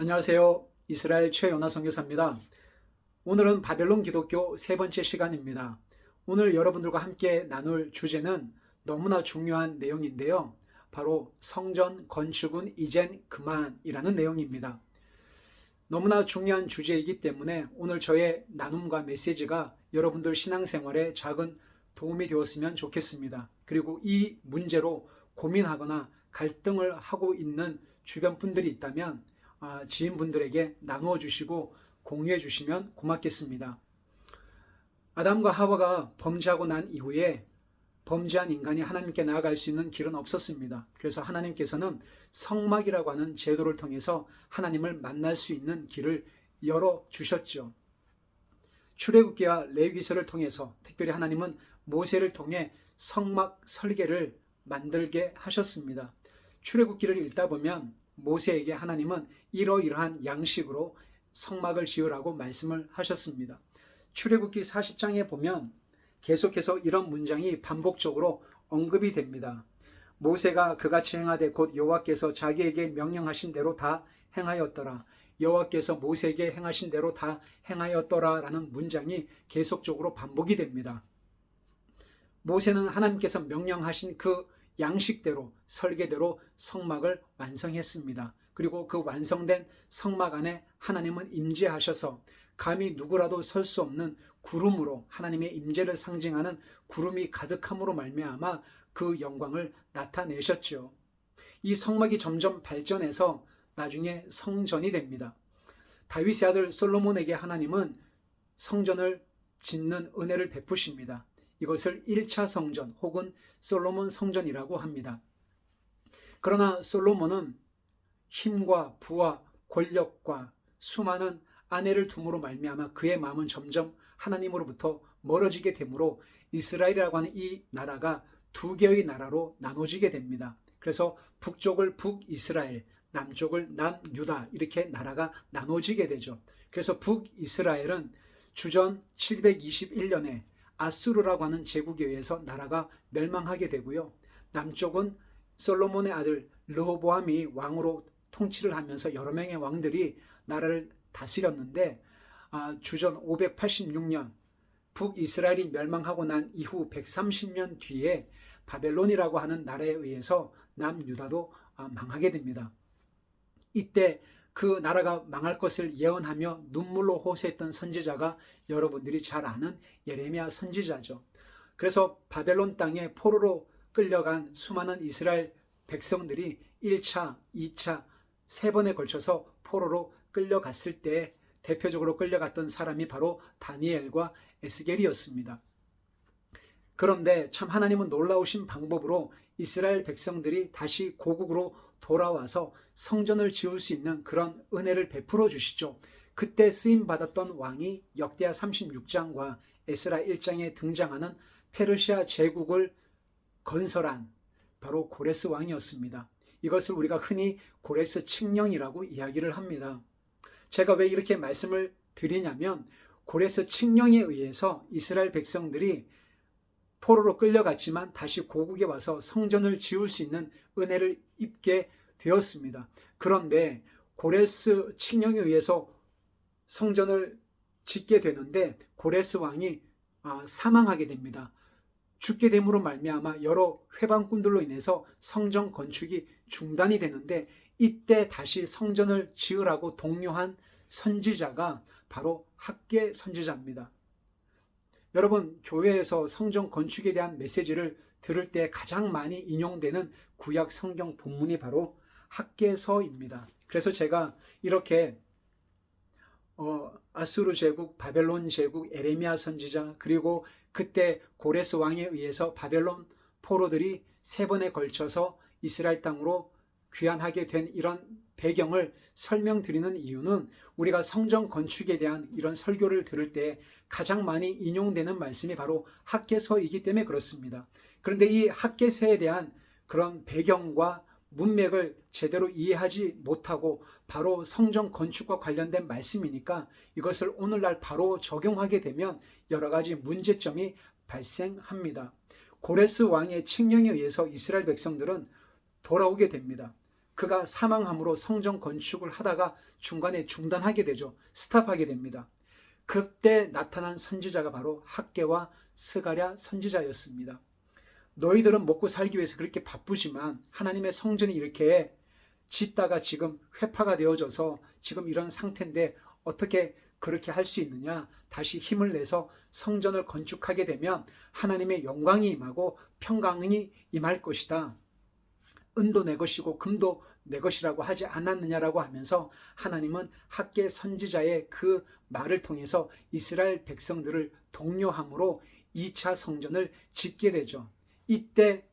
안녕하세요. 이스라엘 최연아 선교사입니다. 오늘은 바벨론 기독교 세 번째 시간입니다. 오늘 여러분들과 함께 나눌 주제는 너무나 중요한 내용인데요. 바로 성전 건축은 이젠 그만이라는 내용입니다. 너무나 중요한 주제이기 때문에 오늘 저의 나눔과 메시지가 여러분들 신앙생활에 작은 도움이 되었으면 좋겠습니다. 그리고 이 문제로 고민하거나 갈등을 하고 있는 주변 분들이 있다면 지인분들에게 나누어 주시고 공유해 주시면 고맙겠습니다. 아담과 하와가 범죄하고 난 이후에 범죄한 인간이 하나님께 나아갈 수 있는 길은 없었습니다. 그래서 하나님께서는 성막이라고 하는 제도를 통해서 하나님을 만날 수 있는 길을 열어주셨죠. 출애굽기와 레위기서를 통해서 특별히 하나님은 모세를 통해 성막 설계를 만들게 하셨습니다. 출애굽기를 읽다 보면 모세에게 하나님은 이러이러한 양식으로 성막을 지으라고 말씀을 하셨습니다. 출애굽기 40장에 보면 계속해서 이런 문장이 반복적으로 언급이 됩니다. 모세가 그같이 행하되 곧 여호와께서 자기에게 명령하신 대로 다 행하였더라. 여호와께서 모세에게 행하신 대로 다 행하였더라 라는 문장이 계속적으로 반복이 됩니다. 모세는 하나님께서 명령하신 그 양식대로 설계대로 성막을 완성했습니다. 그리고 그 완성된 성막 안에 하나님은 임재하셔서 감히 누구라도 설 수 없는 구름으로 하나님의 임재를 상징하는 구름이 가득함으로 말미암아 그 영광을 나타내셨죠. 이 성막이 점점 발전해서 나중에 성전이 됩니다. 다윗의 아들 솔로몬에게 하나님은 성전을 짓는 은혜를 베푸십니다. 이것을 1차 성전 혹은 솔로몬 성전이라고 합니다. 그러나 솔로몬은 힘과 부와 권력과 수많은 아내를 둠으로 말미암아 그의 마음은 점점 하나님으로부터 멀어지게 되므로 이스라엘이라고 하는 이 나라가 두 개의 나라로 나눠지게 됩니다. 그래서 북쪽을 북이스라엘, 남쪽을 남유다 이렇게 나라가 나눠지게 되죠. 그래서 북이스라엘은 주전 721년에 아수르라고 하는 제국에 의해서 나라가 멸망하게 되고요. 남쪽은 솔로몬의 아들 르호보암이 왕으로 통치를 하면서 여러 명의 왕들이 나라를 다스렸는데 주전 586년 북이스라엘이 멸망하고 난 이후 130년 뒤에 바벨론이라고 하는 나라에 의해서 남유다도 망하게 됩니다. 이때 그 나라가 망할 것을 예언하며 눈물로 호소했던 선지자가 여러분들이 잘 아는 예레미야 선지자죠. 그래서 바벨론 땅에 포로로 끌려간 수많은 이스라엘 백성들이 1차, 2차, 3번에 걸쳐서 포로로 끌려갔을 때 대표적으로 끌려갔던 사람이 바로 다니엘과 에스겔이었습니다. 그런데 참 하나님은 놀라우신 방법으로 이스라엘 백성들이 다시 고국으로 돌아와서 성전을 지을 수 있는 그런 은혜를 베풀어 주시죠. 그때 쓰임받았던 왕이 역대하 36장과 에스라 1장에 등장하는 페르시아 제국을 건설한 바로 고레스 왕이었습니다. 이것을 우리가 흔히 고레스 칙령이라고 이야기를 합니다. 제가 왜 이렇게 말씀을 드리냐면 고레스 칙령에 의해서 이스라엘 백성들이 포로로 끌려갔지만 다시 고국에 와서 성전을 지을 수 있는 은혜를 입게 되었습니다. 그런데 고레스 칙령에 의해서 성전을 짓게 되는데 고레스 왕이 사망하게 됩니다. 죽게 됨으로 말미암아 여러 회방꾼들로 인해서 성전 건축이 중단이 되는데 이때 다시 성전을 지으라고 독려한 선지자가 바로 학개 선지자입니다. 여러분, 교회에서 성전 건축에 대한 메시지를 들을 때 가장 많이 인용되는 구약 성경 본문이 바로 학개서입니다. 그래서 제가 이렇게 아수르 제국, 바벨론 제국, 에레미야 선지자, 그리고 그때 고레스 왕에 의해서 바벨론 포로들이 3번에 걸쳐서 이스라엘 땅으로 귀환하게 된 이런 배경을 설명드리는 이유는 우리가 성전 건축에 대한 이런 설교를 들을 때 가장 많이 인용되는 말씀이 바로 학개서이기 때문에 그렇습니다. 그런데 이 학개서에 대한 그런 배경과 문맥을 제대로 이해하지 못하고 바로 성전 건축과 관련된 말씀이니까 이것을 오늘날 바로 적용하게 되면 여러 가지 문제점이 발생합니다. 고레스 왕의 칙령에 의해서 이스라엘 백성들은 돌아오게 됩니다. 그가 사망함으로 성전 건축을 하다가 중간에 중단하게 되죠. 스탑하게 됩니다. 그때 나타난 선지자가 바로 학개와 스가랴 선지자였습니다. 너희들은 먹고 살기 위해서 그렇게 바쁘지만 하나님의 성전이 이렇게 짓다가 지금 회파가 되어져서 지금 이런 상태인데 어떻게 그렇게 할 수 있느냐? 다시 힘을 내서 성전을 건축하게 되면 하나님의 영광이 임하고 평강이 임할 것이다. 은도 내 것이고 금도 내 것이라고 하지 않았느냐라고 하면서 하나님은 학개 선지자의 그 말을 통해서 이스라엘 백성들을 독려함으로 2차 성전을 짓게 되죠. 이때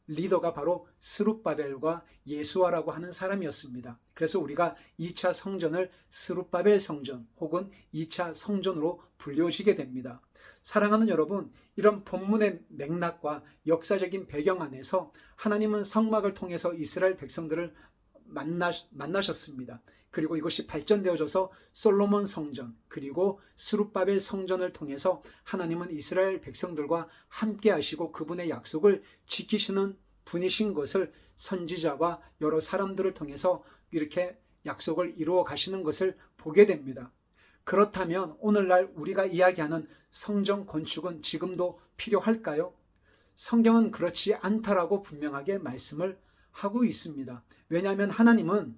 리더가 바로 스룹바벨과 예수아라고 하는 사람이었습니다. 그래서 우리가 2차 성전을 스룹바벨 성전 혹은 2차 성전으로 불려지게 됩니다. 사랑하는 여러분, 이런 본문의 맥락과 역사적인 배경 안에서 하나님은 성막을 통해서 이스라엘 백성들을 만나셨습니다. 그리고 이것이 발전되어져서 솔로몬 성전 그리고 스룹바벨 성전을 통해서 하나님은 이스라엘 백성들과 함께 하시고 그분의 약속을 지키시는 분이신 것을 선지자와 여러 사람들을 통해서 이렇게 약속을 이루어 가시는 것을 보게 됩니다. 그렇다면 오늘날 우리가 이야기하는 성전 건축은 지금도 필요할까요? 성경은 그렇지 않다라고 분명하게 말씀을 하고 있습니다. 왜냐하면 하나님은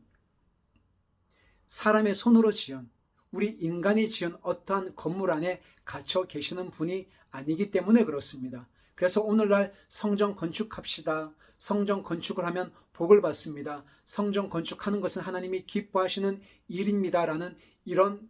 사람의 손으로 지은 우리 인간이 지은 어떠한 건물 안에 갇혀 계시는 분이 아니기 때문에 그렇습니다. 그래서 오늘날 성전 건축합시다. 성전 건축을 하면 복을 받습니다. 성전 건축하는 것은 하나님이 기뻐하시는 일입니다라는 이런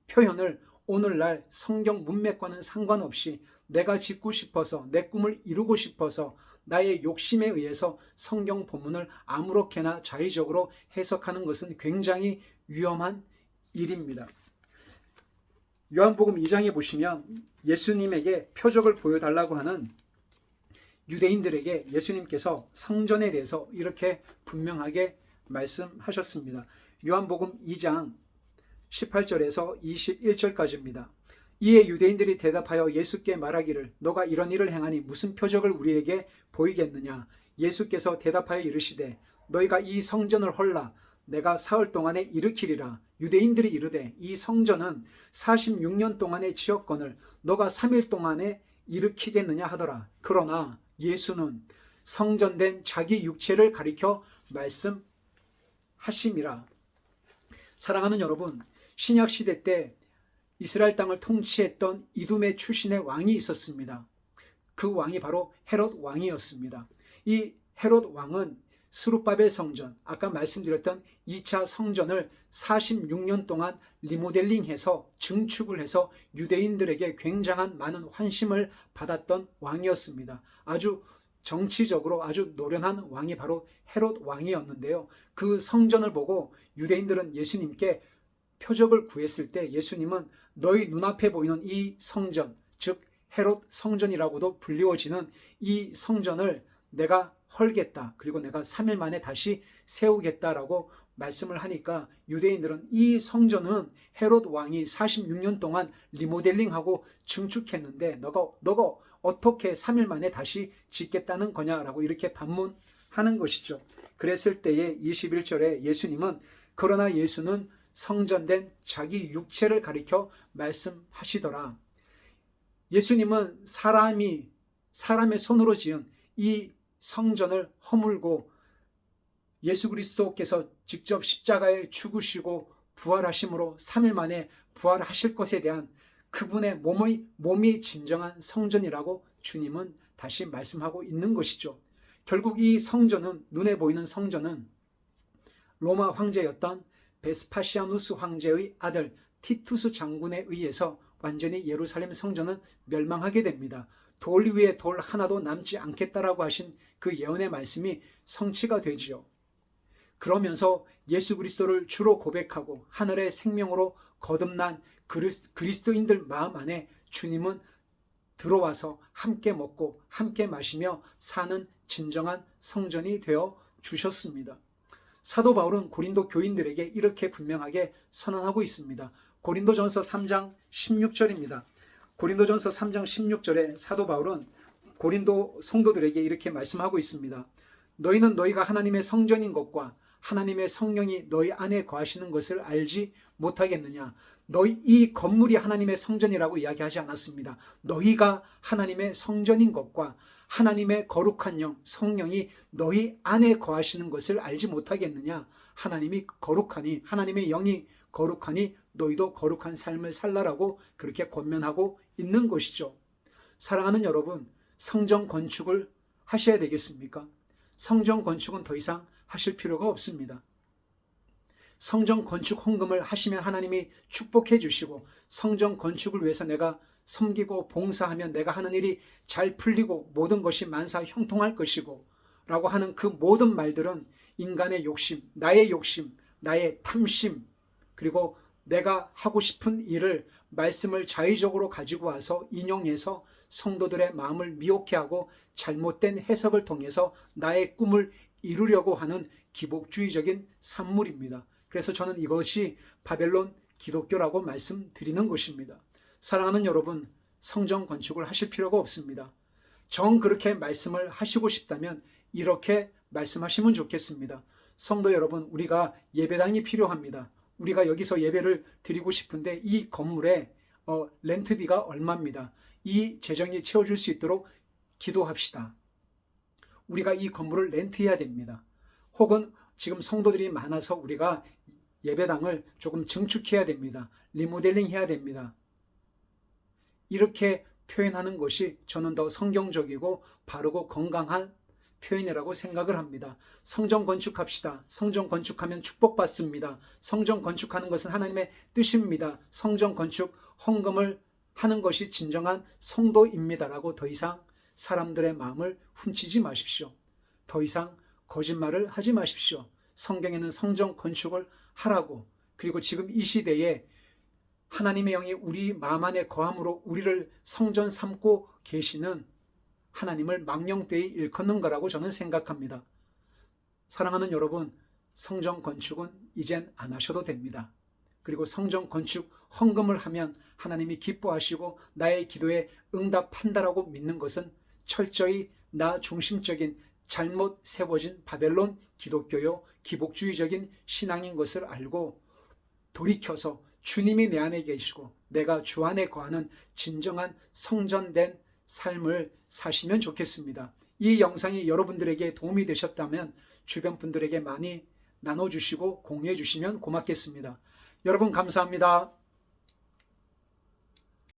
표현을 오늘날 성경 문맥과는 상관없이 내가 짓고 싶어서 내 꿈을 이루고 싶어서 나의 욕심에 의해서 성경 본문을 아무렇게나 자의적으로 해석하는 것은 굉장히 위험한 일입니다. 요한복음 2장에 보시면 예수님에게 표적을 보여달라고 하는 유대인들에게 예수님께서 성전에 대해서 이렇게 분명하게 말씀하셨습니다. 요한복음 2장 18절에서 21절까지입니다. 이에 유대인들이 대답하여 예수께 말하기를 너가 이런 일을 행하니 무슨 표적을 우리에게 보이겠느냐? 예수께서 대답하여 이르시되 너희가 이 성전을 헐라 내가 사흘 동안에 일으키리라. 유대인들이 이르되 이 성전은 46년 동안의 지었건을 너가 3일 동안에 일으키겠느냐 하더라. 그러나 예수는 성전된 자기 육체를 가리켜 말씀하심이라. 사랑하는 여러분, 신약시대 때 이스라엘 땅을 통치했던 이둠의 출신의 왕이 있었습니다. 그 왕이 바로 헤롯 왕이었습니다. 이 헤롯 왕은 스룹바벨 성전, 아까 말씀드렸던 2차 성전을 46년 동안 리모델링해서 증축을 해서 유대인들에게 굉장한 많은 환심을 받았던 왕이었습니다. 아주 정치적으로 아주 노련한 왕이 바로 헤롯 왕이었는데요. 그 성전을 보고 유대인들은 예수님께 표적을 구했을 때 예수님은 너희 눈앞에 보이는 이 성전, 즉 헤롯 성전이라고도 불리워지는 이 성전을 내가 헐겠다. 그리고 내가 3일 만에 다시 세우겠다라고 말씀을 하니까 유대인들은 이 성전은 헤롯 왕이 46년 동안 리모델링하고 증축했는데 너가 어떻게 3일 만에 다시 짓겠다는 거냐라고 이렇게 반문하는 것이죠. 그랬을 때에 21절에 예수님은 그러나 예수는 성전된 자기 육체를 가리켜 말씀하시더라. 예수님은 사람의 손으로 지은 이 성전을 허물고 예수 그리스도께서 직접 십자가에 죽으시고 부활하심으로 3일 만에 부활하실 것에 대한 그분의 몸이 진정한 성전이라고 주님은 다시 말씀하고 있는 것이죠. 결국 이 성전은, 눈에 보이는 성전은 로마 황제였던 베스파시아누스 황제의 아들 티투스 장군에 의해서 완전히 예루살렘 성전은 멸망하게 됩니다. 돌 위에 돌 하나도 남지 않겠다라고 하신 그 예언의 말씀이 성취가 되지요. 그러면서 예수 그리스도를 주로 고백하고 하늘의 생명으로 거듭난 그리스도인들 마음 안에 주님은 들어와서 함께 먹고 함께 마시며 사는 진정한 성전이 되어 주셨습니다. 사도 바울은 고린도 교인들에게 이렇게 분명하게 선언하고 있습니다. 고린도전서 3장 16절입니다. 고린도전서 3장 16절에 사도 바울은 고린도 성도들에게 이렇게 말씀하고 있습니다. 너희는 너희가 하나님의 성전인 것과 하나님의 성령이 너희 안에 거하시는 것을 알지 못하겠느냐. 너희 이 건물이 하나님의 성전이라고 이야기하지 않았습니다. 너희가 하나님의 성전인 것과 하나님의 거룩한 영, 성령이 너희 안에 거하시는 것을 알지 못하겠느냐. 하나님이 거룩하니, 하나님의 영이 거룩하니 너희도 거룩한 삶을 살라라고 그렇게 권면하고 있는 것이죠. 사랑하는 여러분, 성전 건축을 하셔야 되겠습니까? 성전 건축은 더 이상 하실 필요가 없습니다. 성전 건축 헌금을 하시면 하나님이 축복해 주시고, 성전 건축을 위해서 내가 섬기고 봉사하면 내가 하는 일이 잘 풀리고 모든 것이 만사 형통할 것이고 라고 하는 그 모든 말들은 인간의 욕심, 나의 탐심, 그리고 내가 하고 싶은 일을 말씀을 자의적으로 가지고 와서 인용해서 성도들의 마음을 미혹해 하고 잘못된 해석을 통해서 나의 꿈을 이루려고 하는 기복주의적인 산물입니다. 그래서 저는 이것이 바벨론 기독교라고 말씀드리는 것입니다. 사랑하는 여러분, 성전 건축을 하실 필요가 없습니다. 정 그렇게 말씀을 하시고 싶다면 이렇게 말씀하시면 좋겠습니다. 성도 여러분, 우리가 예배당이 필요합니다. 우리가 여기서 예배를 드리고 싶은데 이 건물에 렌트비가 얼마입니다. 이 재정이 채워질 수 있도록 기도합시다. 우리가 이 건물을 렌트해야 됩니다. 혹은 지금 성도들이 많아서 우리가 예배당을 조금 증축해야 됩니다. 리모델링 해야 됩니다. 이렇게 표현하는 것이 저는 더 성경적이고 바르고 건강한 표현이라고 생각을 합니다. 성전 건축합시다. 성전 건축하면 축복받습니다. 성전 건축하는 것은 하나님의 뜻입니다. 성전 건축 헌금을 하는 것이 진정한 성도입니다라고 더 이상 사람들의 마음을 훔치지 마십시오. 더 이상 거짓말을 하지 마십시오. 성경에는 성전 건축을 하라고, 그리고 지금 이 시대에 하나님의 영이 우리 마음 안에 거함으로 우리를 성전 삼고 계시는 하나님을 망령되이 일컫는 거라고 저는 생각합니다. 사랑하는 여러분, 성전 건축은 이젠 안 하셔도 됩니다. 그리고 성전 건축 헌금을 하면 하나님이 기뻐하시고 나의 기도에 응답한다라고 믿는 것은 철저히 나 중심적인 잘못 세워진 바벨론 기독교요 기복주의적인 신앙인 것을 알고 돌이켜서 주님이 내 안에 계시고 내가 주 안에 거하는 진정한 성전된 삶을 사시면 좋겠습니다. 이 영상이 여러분들에게 도움이 되셨다면 주변 분들에게 많이 나눠주시고 공유해 주시면 고맙겠습니다. 여러분 감사합니다.